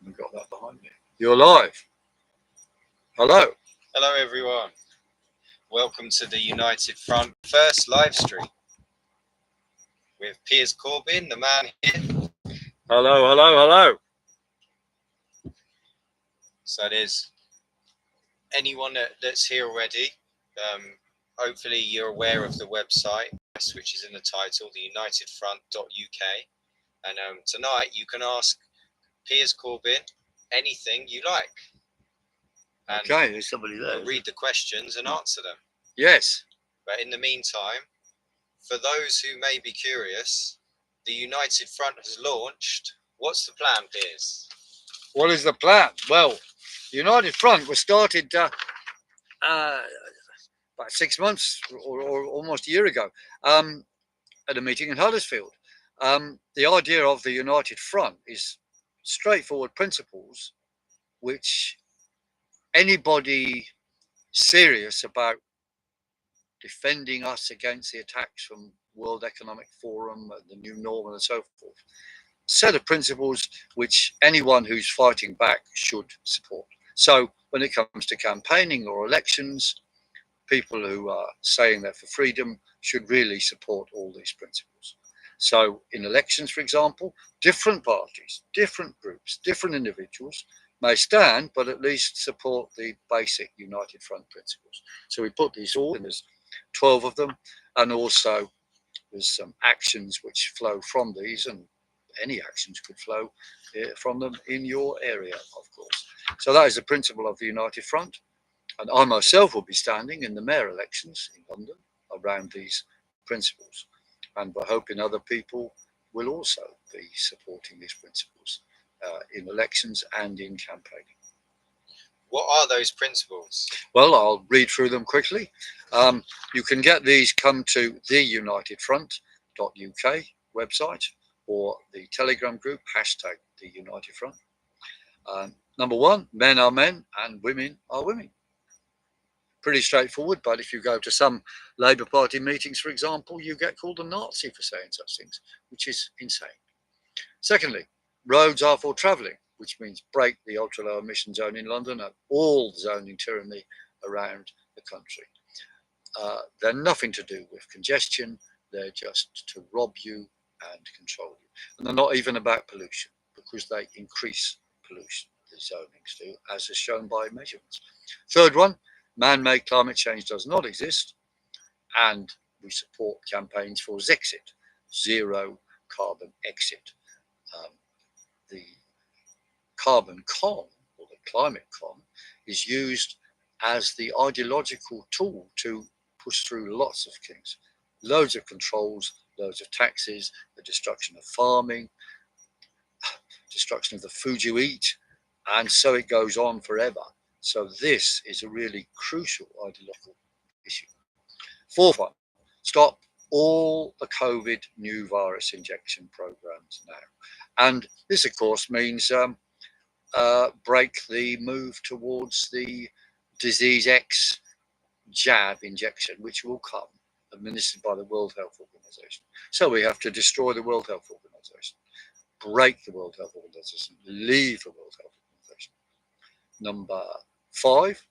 I've got that behind me. You're live. Hello. Hello everyone. Welcome to the United Front first live stream with Piers Corbyn, the man here. Hello, hello, hello. So there's anyone that's here already. Hopefully you're aware of the website, which is in the title, theunitedfront.uk. And tonight you can ask Piers Corbyn anything you like. And Okay, there's somebody there. we'll read the questions and answer them. Yes. But in the meantime, for those who may be curious, the United Front has launched. What's the plan, Piers? What is the plan? Well, the United Front was started about 6 months or almost a year ago at a meeting in Huddersfield. The idea of the United Front is straightforward principles which anybody serious about defending us against the attacks from World Economic Forum, the new normal and so forth, set of principles which anyone who's fighting back should support. So when it comes to campaigning or elections, people who are saying they're for freedom should really support all these principles. So in elections, for example, different parties, different groups, different individuals may stand, but at least support the basic United Front principles. So we put these all in, there's 12 of them, and also there's some actions which flow from these, and any actions could flow from them in your area, of course. So that is the principle of the United Front. And I myself will be standing in the mayor elections in London around these principles. And we're hoping other people will also be supporting these principles in elections and in campaigning. What are those principles? Well, I'll read through them quickly. You can get these, come to theunitedfront.uk website or the Telegram group, #TheUnitedFront. Number one, men are men and women are women. Pretty straightforward, but if you go to some Labour Party meetings, for example, you get called a Nazi for saying such things, which is insane. Secondly, roads are for travelling, which means break the ultra low emission zone in London and all the zoning tyranny around the country. They're nothing to do with congestion, they're just to rob you and control you. And they're not even about pollution, because they increase pollution, the zonings do, as is shown by measurements. Third one, man-made climate change does not exist, and we support campaigns for Zexit, zero carbon exit. The CarbonCon, or the ClimateCon, is used as the ideological tool to push through lots of things, loads of controls, loads of taxes, the destruction of farming, destruction of the food you eat, and so it goes on forever. So this is a really crucial ideological issue. Fourth one, stop all the COVID new virus injection programs now. And this, of course, means break the move towards the disease X jab injection, which will come, administered by the World Health Organization. So we have to destroy the World Health Organization, break the World Health Organization, leave the World Health Organization. Number 5,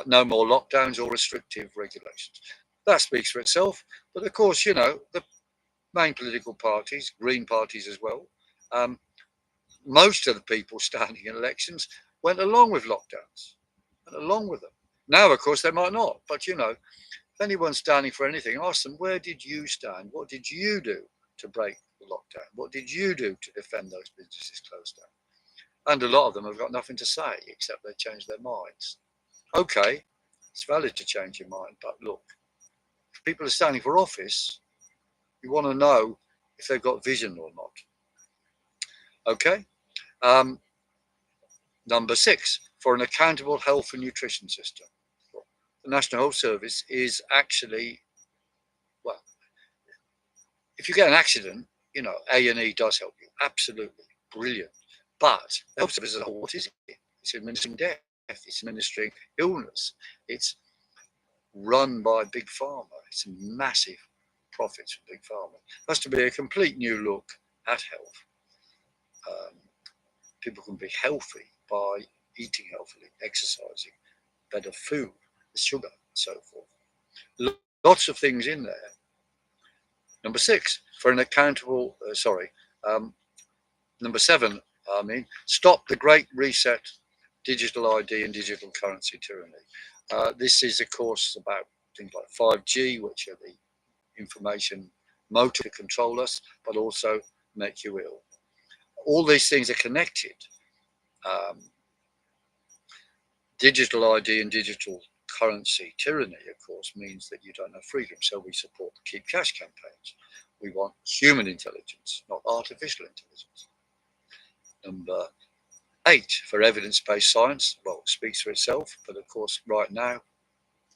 no more lockdowns or restrictive regulations. That speaks for itself. But of course, you know, the main political parties, Green parties as well, most of the people standing in elections went along with lockdowns, went along with them. Now, of course, they might not. But, you know, if anyone's standing for anything, ask them, where did you stand? What did you do to break the lockdown? What did you do to defend those businesses closed down? And a lot of them have got nothing to say, except they changed their minds. Okay, it's valid to change your mind, but look, if people are standing for office, you want to know if they've got vision or not. Okay. Number 6, for an accountable health and nutrition system. The National Health Service is actually, well, if you get an accident, you know, A&E does help you. Absolutely. Brilliant. But the health service as a whole, what is it? It's administering death. It's administering illness. It's run by Big Pharma. It's massive profits for Big Pharma. It has to be a complete new look at health. people can be healthy by eating healthily, exercising, better food, sugar, and so forth. Lots of things in there. Number 6, for an accountable, number 7, stop the Great Reset, digital ID and digital currency tyranny. This is, of course, about things like 5G, which are the information motor to control us, but also make you ill. All these things are connected. Digital ID and digital currency tyranny, of course, means that you don't have freedom. So we support the Keep Cash campaigns. We want human intelligence, not artificial intelligence. Number 8, for evidence-based science. Well, it speaks for itself, but of course, right now,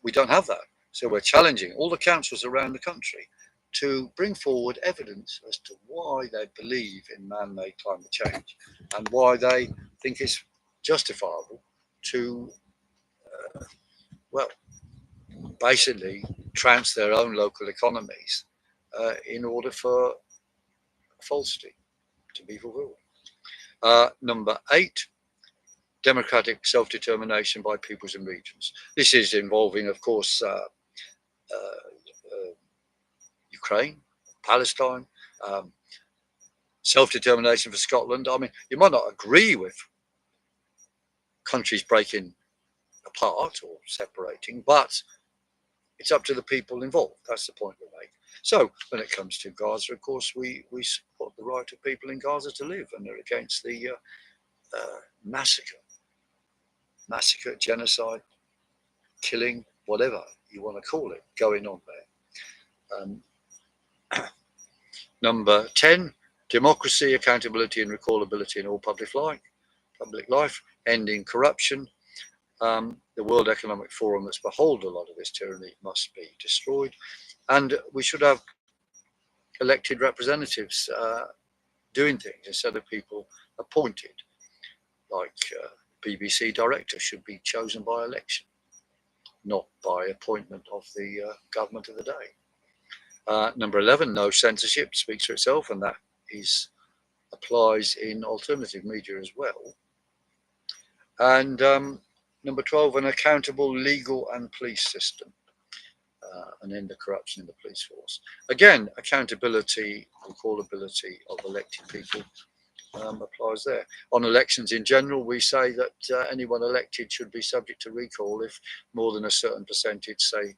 we don't have that. So we're challenging all the councils around the country to bring forward evidence as to why they believe in man-made climate change and why they think it's justifiable to, basically trounce their own local economies in order for falsity to be fulfilled. Number 8, democratic self-determination by peoples and regions. This is involving, of course, Ukraine, Palestine, self-determination for Scotland. I mean, you might not agree with countries breaking apart or separating, but it's up to the people involved. That's the point we make. So when it comes to Gaza, of course, we support the right of people in Gaza to live, and they're against the massacre, genocide, killing, whatever you want to call it, going on there. Number 10, democracy, accountability and recallability in all public life, ending corruption. The World Economic Forum that's beholden a lot of this tyranny must be destroyed, and we should have elected representatives doing things instead of people appointed, like BBC director should be chosen by election, not by appointment of the government of the day. Number 11, no censorship, speaks for itself, and that applies in alternative media as well. And number 12, an accountable legal and police system, and end the corruption in the police force. Again, accountability, recallability of elected people applies there. On elections in general, we say that anyone elected should be subject to recall if more than a certain percentage, say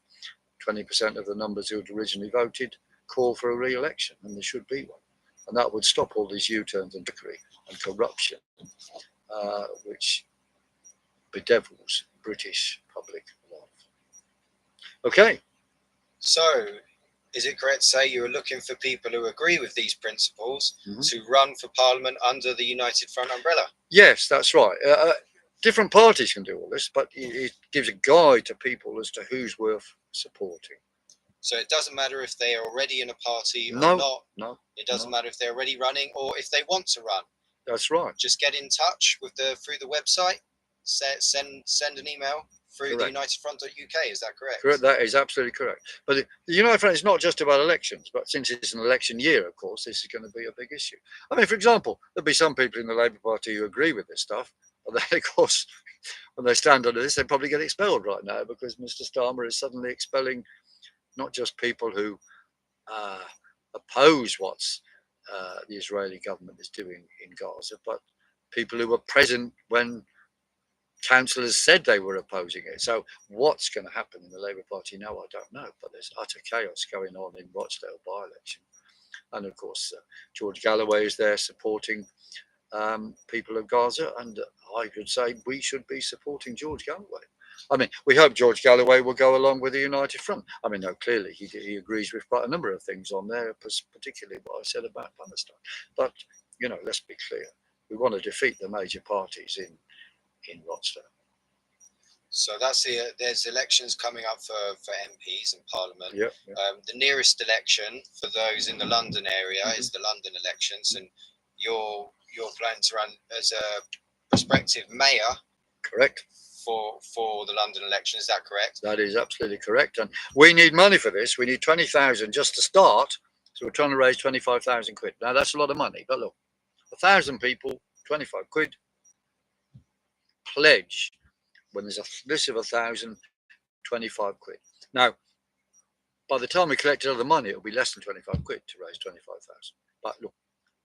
20% of the numbers who had originally voted, call for a re-election, and there should be one. And that would stop all these U-turns and trickery and corruption, which bedevils British public life. Okay. So, is it correct to say you're looking for people who agree with these principles to run for Parliament under the United Front umbrella? Yes, that's right. Different parties can do all this, but it gives a guide to people as to who's worth supporting. So it doesn't matter if they are already in a party or not. No. It doesn't matter if they're already running or if they want to run. That's right. Just get in touch with through the website. Send an email through the unitedfront.uk. Is that correct? Correct. That is absolutely correct. But the United Front is not just about elections, but since it's an election year, of course, this is going to be a big issue. I mean, for example, there'll be some people in the Labour Party who agree with this stuff, but then, of course, when they stand under this, they probably get expelled right now because Mr. Starmer is suddenly expelling not just people who oppose what the Israeli government is doing in Gaza, but people who were present when councillors said they were opposing it. So what's going to happen in the Labour Party now, I don't know, but there's utter chaos going on in Rochdale by-election. And of course, George Galloway is there supporting people of Gaza, and I could say we should be supporting George Galloway. I mean, we hope George Galloway will go along with the United Front. I mean, no, clearly he agrees with quite a number of things on there, particularly what I said about Palestine. But, you know, let's be clear. We want to defeat the major parties in Rochdale. So that's there's elections coming up for MPs and Parliament. Yeah. The nearest election for those in the London area is the London elections, and you're planning to run as a prospective mayor. Correct. For the London election, is that correct? That is absolutely correct, and we need money for this. We need 20,000 just to start. So we're trying to raise 25,000 quid. Now that's a lot of money, but look, 1,000 people, 25 quid, pledge when there's a list of 1,000, 25 quid. Now, by the time we collected all the money, it'll be less than 25 quid to raise 25,000. But look,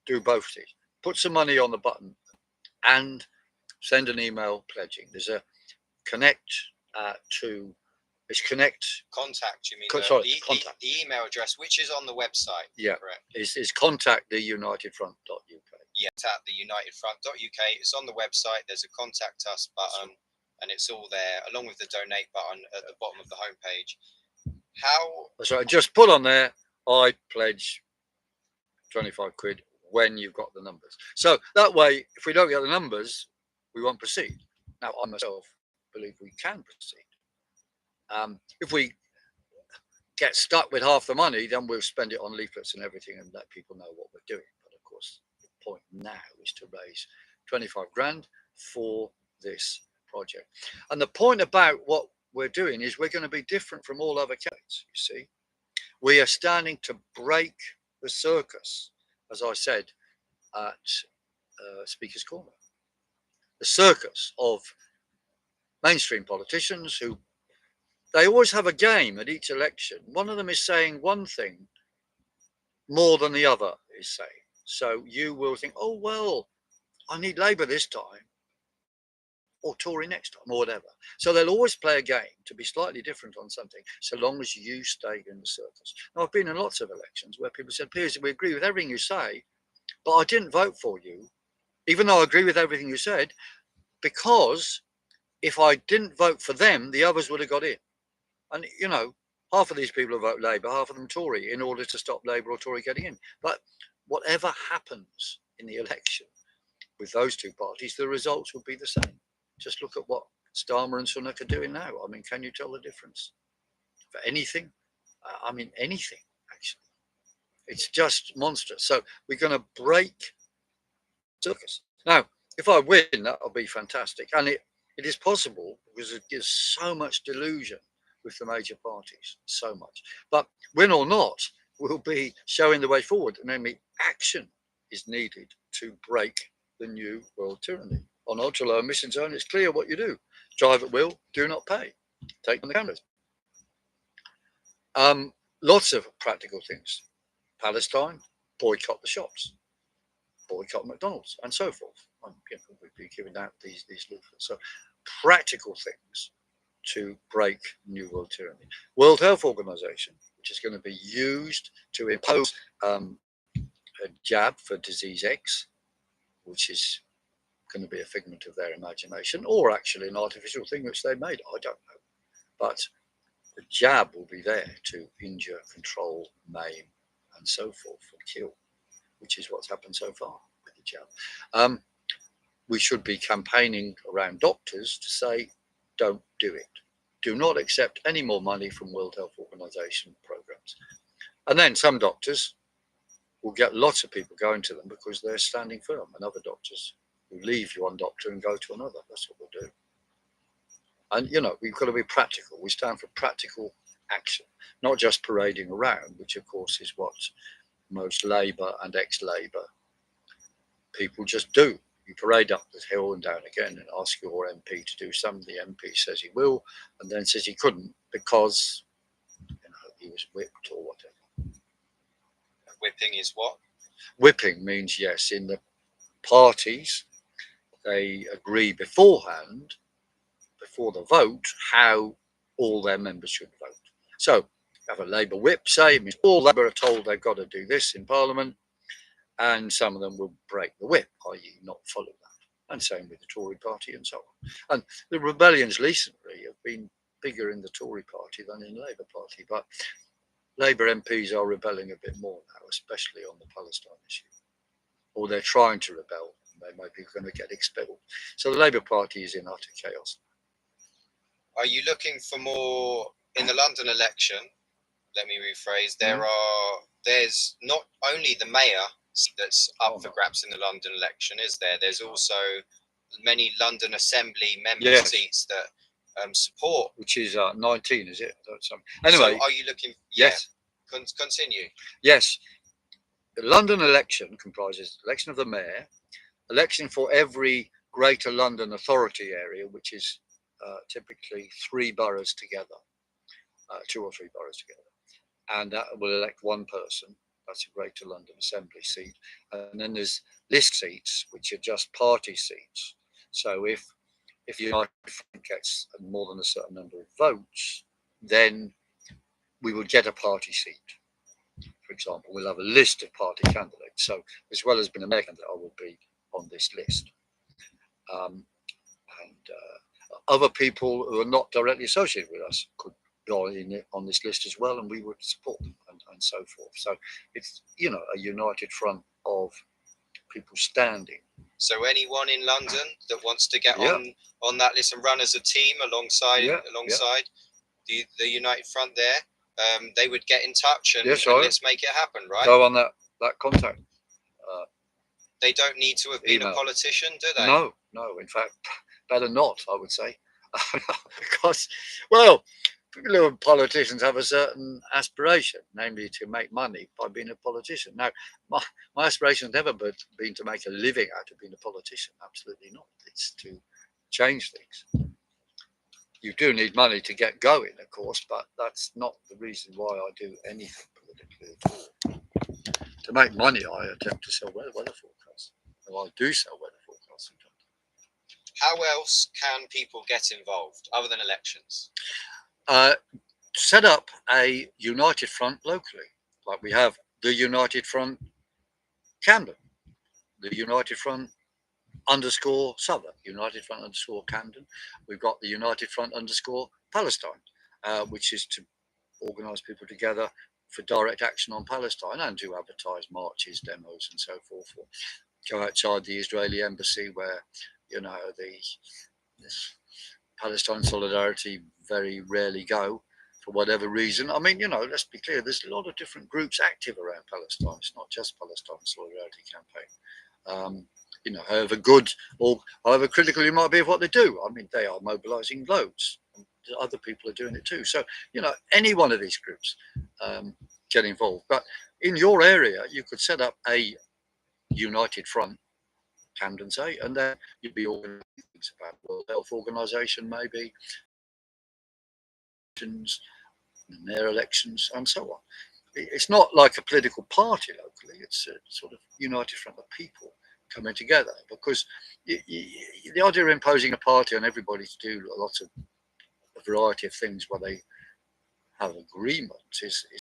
do both these. Put some money on the button and send an email pledging. There's a connect to, it's connect. Contact, you mean? Contact. The email address, which is on the website. Yeah, correct. Is contact theunitedfront.uk. Yeah, at theunitedfront.uk. It's on the website. There's a contact us button, and it's all there, along with the donate button at the bottom of the homepage. How? That's right. Just put on there, I pledge 25 quid when you've got the numbers. So that way, if we don't get the numbers, we won't proceed. Now, I myself believe we can proceed. If we get stuck with half the money, then we'll spend it on leaflets and everything and let people know what we're doing. But of course, the point now is to raise 25 grand for this project. And the point about what we're doing is we're going to be different from all other candidates, you see. We are standing to break the circus, as I said at Speaker's Corner. The circus of mainstream politicians who they always have a game at each election. One of them is saying one thing more than the other is saying. So you will think, oh, well, I need Labour this time, or Tory next time, or whatever. So they'll always play a game to be slightly different on something, so long as you stay in the circus. Now, I've been in lots of elections where people said, Piers, we agree with everything you say, but I didn't vote for you, even though I agree with everything you said, because if I didn't vote for them, the others would have got in. And, you know, half of these people will vote Labour, half of them Tory, in order to stop Labour or Tory getting in. But whatever happens in the election with those two parties, the results will be the same. Just look at what Starmer and Sunak are doing now. I mean, can you tell the difference? For anything? I mean, anything, actually. It's just monstrous. So we're going to break circus. Now, if I win, that'll be fantastic. And it is possible because it gives so much delusion with the major parties, so much. But win or not, we'll be showing the way forward. Namely, action is needed to break the new world tyranny. On ultra low emission zone, it's clear what you do. Drive at will, do not pay. Take on the cameras. Lots of practical things. Palestine, boycott the shops, boycott McDonald's, and so forth. You know, we'd be giving out these leaflets. So practical things to break new world tyranny. World Health Organization, which is going to be used to impose a jab for disease X, which is going to be a figment of their imagination, or actually an artificial thing which they made. I don't know. But the jab will be there to injure, control, maim, and so forth, and kill, which is what's happened so far with the jab. We should be campaigning around doctors to say, don't do it. Do not accept any more money from World Health Organization programs. And then some doctors will get lots of people going to them because they're standing firm, and other doctors who leave one doctor and go to another. That's what we'll do. And, you know, we've got to be practical. We stand for practical action, not just parading around, which, of course, is what most Labour and ex-Labour people just do. You parade up the hill and down again and ask your MP to do something. The MP says he will, and then says he couldn't because, you know, he was whipped or whatever. Whipping is what? Whipping means, yes, in the parties, they agree beforehand, before the vote, how all their members should vote. So, have a Labour whip, say, it means all Labour are told they've got to do this in Parliament, and some of them will break the whip, i.e. not follow that. And same with the Tory party and so on. And the rebellions recently have been bigger in the Tory party than in the Labour party, but Labour MPs are rebelling a bit more now, especially on the Palestine issue. Or they're trying to rebel, and they might be going to get expelled. So the Labour Party is in utter chaos. Are you looking for more in the London election? Let me rephrase. There's not only the mayor that's up for grabs in the London election, is there? There's also many London Assembly member seats that support. Which is 19, is it? Anyway, so are you looking? Yes. Yeah, continue. Yes. The London election comprises election of the mayor, election for every Greater London Authority area, which is typically 3 boroughs together, 2 or 3 boroughs together, and that will elect one person. That's a Greater London Assembly seat. And then there's list seats, which are just party seats. So if United Front gets more than a certain number of votes, then we would get a party seat. For example, we'll have a list of party candidates. So as well as being a mayor candidate, I will be on this list. Other people who are not directly associated with us could go in on this list as well, and we would support them and so forth. So it's, you know, a united front of people standing. So anyone in London that wants to get on that list and run as a team alongside the United Front there, they would get in touch and let's make it happen, right? Go on that contact. They don't need to have been a politician, do they? No. In fact, better not, I would say, because, well, people who are politicians have a certain aspiration, namely to make money by being a politician. Now, my aspiration has never been to make a living out of being a politician. Absolutely not. It's to change things. You do need money to get going, of course, but that's not the reason why I do anything politically at all. To make money, I attempt to sell weather forecasts. Well, I do sell weather forecasts sometimes. How else can people get involved other than elections? Set up a united front locally, like we have the United Front Camden, the United Front _ Southwark, United Front _ Camden. We've got the United Front _ Palestine, which is to organise people together for direct action on Palestine and to advertise marches, demos, and so forth. Or go outside the Israeli embassy, where, you know, this Palestine Solidarity very rarely go for whatever reason. I mean, you know, let's be clear, there's a lot of different groups active around Palestine. It's not just Palestine Solidarity Campaign. You know, however good or however critical you might be of what they do, I mean, they are mobilising loads. And other people are doing it too. So, you know, any one of these groups get involved. But in your area, you could set up a united front, Camden say, and then you'd be organising things about World Health Organization, maybe, and their elections, and so on. It's not like a political party locally. It's a sort of united front of people coming together, because the idea of imposing a party on everybody to do lots of a variety of things where they have agreement is